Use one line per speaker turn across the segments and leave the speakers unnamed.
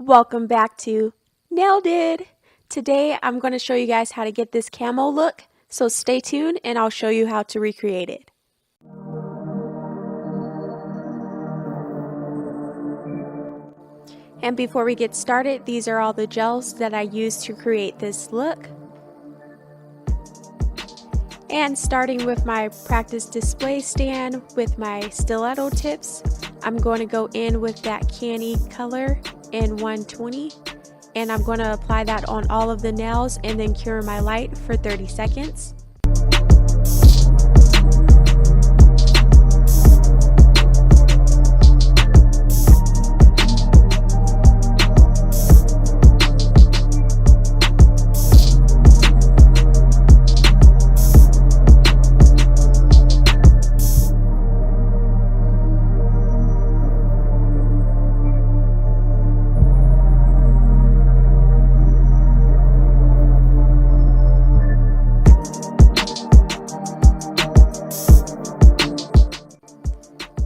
Welcome back to Nailed It! Today I'm going to show you guys how to get this camo look, so stay tuned and I'll show you how to recreate it. And before we get started, these are all the gels that I used to create this look. And starting with my practice display stand with my stiletto tips, I'm going to go in with that candy color in 120, and I'm going to apply that on all of the nails and then cure my light for 30 seconds.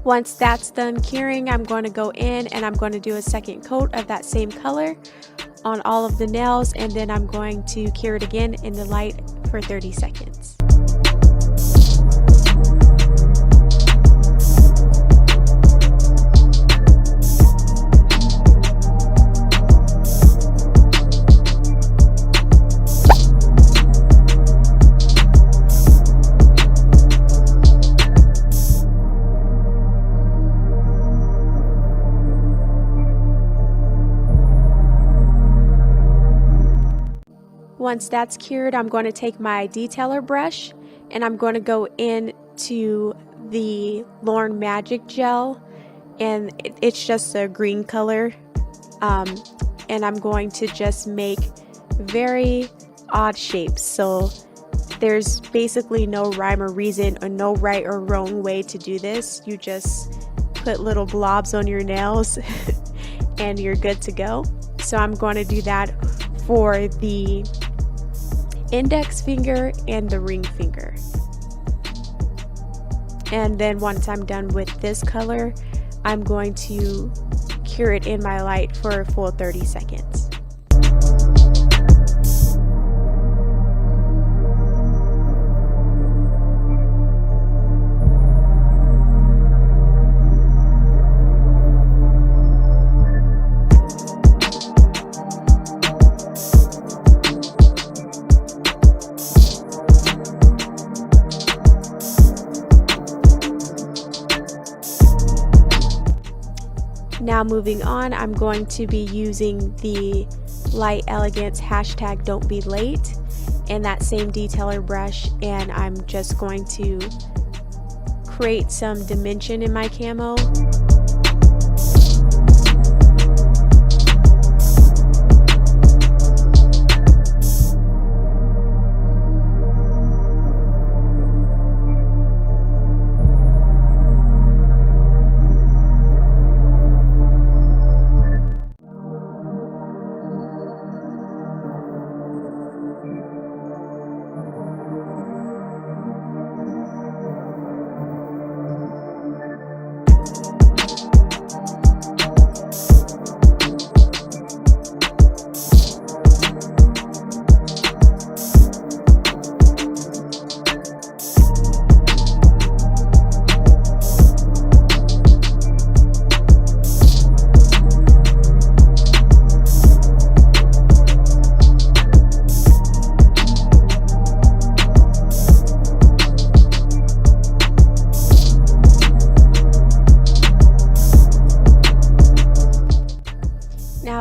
Once that's done curing, I'm going to go in and I'm going to do a second coat of that same color on all of the nails, and then I'm going to cure it again in the light for 30 seconds. Once that's cured, I'm going to take my detailer brush and I'm going to go into the Lorne Magic gel, and it's just a green color, and I'm going to just make very odd shapes. So there's basically no rhyme or reason or no right or wrong way to do this. You just put little blobs on your nails and you're good to go. So I'm going to do that for the index finger and the ring finger. And then once I'm done with this color, I'm going to cure it in my light for a full 30 seconds. Now moving on, I'm going to be using the Light Elegance hashtag DontBeLate and that same detailer brush, and I'm just going to create some dimension in my camo.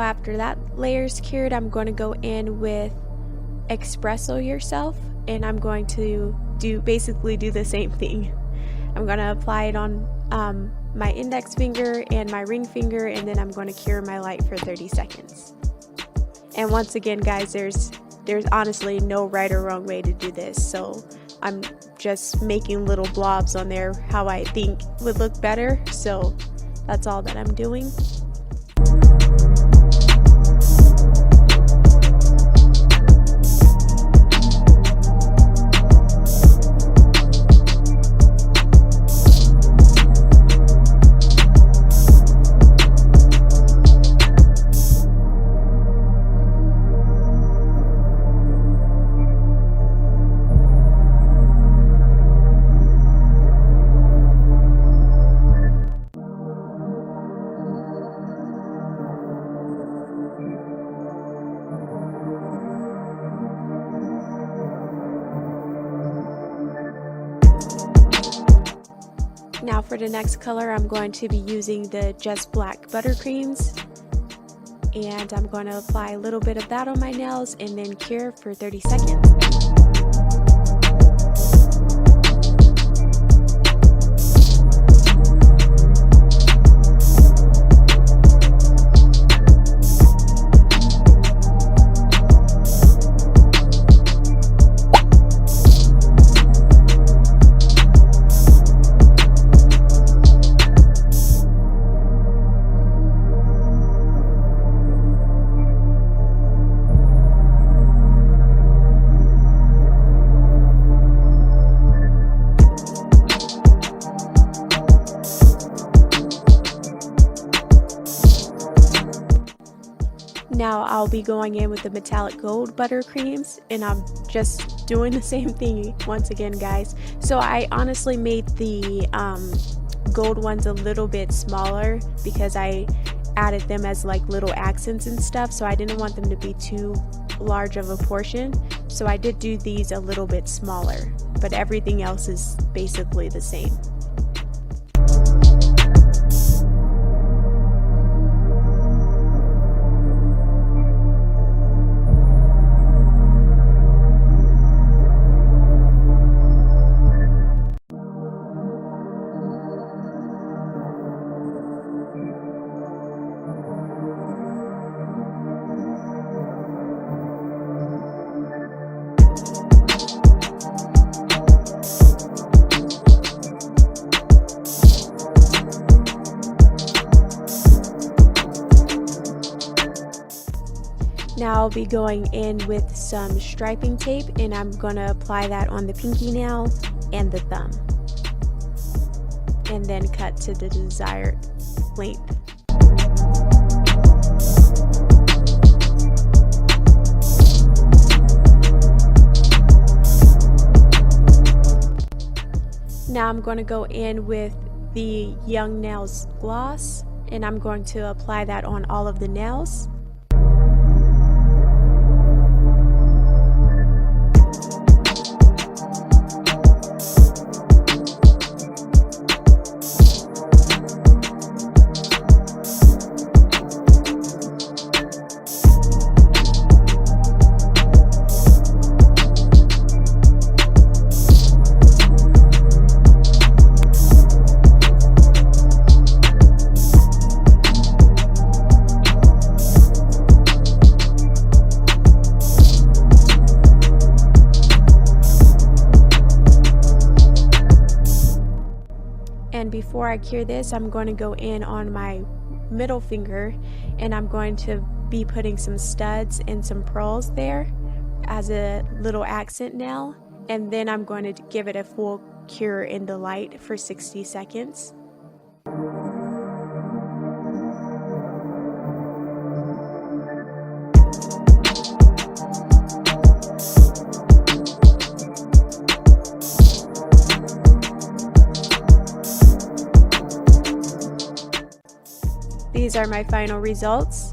After that layer's cured, I'm going to go in with Espresso Yourself, and I'm going to basically do the same thing. I'm going to apply it on my index finger and my ring finger, and then I'm going to cure my light for 30 seconds. And once again, guys, there's honestly no right or wrong way to do this, so I'm just making little blobs on there how I think would look better, so that's all that I'm doing. Now for the next color, I'm going to be using the Just Black Buttercreams, and I'm going to apply a little bit of that on my nails and then cure for 30 seconds. Now I'll be going in with the metallic gold buttercreams, and I'm just doing the same thing once again, guys. So I honestly made the gold ones a little bit smaller because I added them as like little accents and stuff, so I didn't want them to be too large of a portion. So I did do these a little bit smaller, but everything else is basically the same. Now I'll be going in with some striping tape, and I'm going to apply that on the pinky nail and the thumb, and then cut to the desired length. Now I'm going to go in with the Young Nails gloss, and I'm going to apply that on all of the nails. And before I cure this, I'm going to go in on my middle finger, and I'm going to be putting some studs and some pearls there as a little accent nail, and then I'm going to give it a full cure in the light for 60 seconds. These are my final results.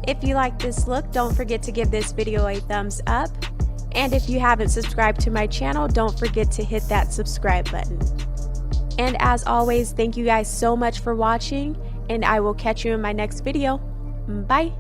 If you like this look, don't forget to give this video a thumbs up. And if you haven't subscribed to my channel, don't forget to hit that subscribe button. And as always, thank you guys so much for watching, and I will catch you in my next video. Bye!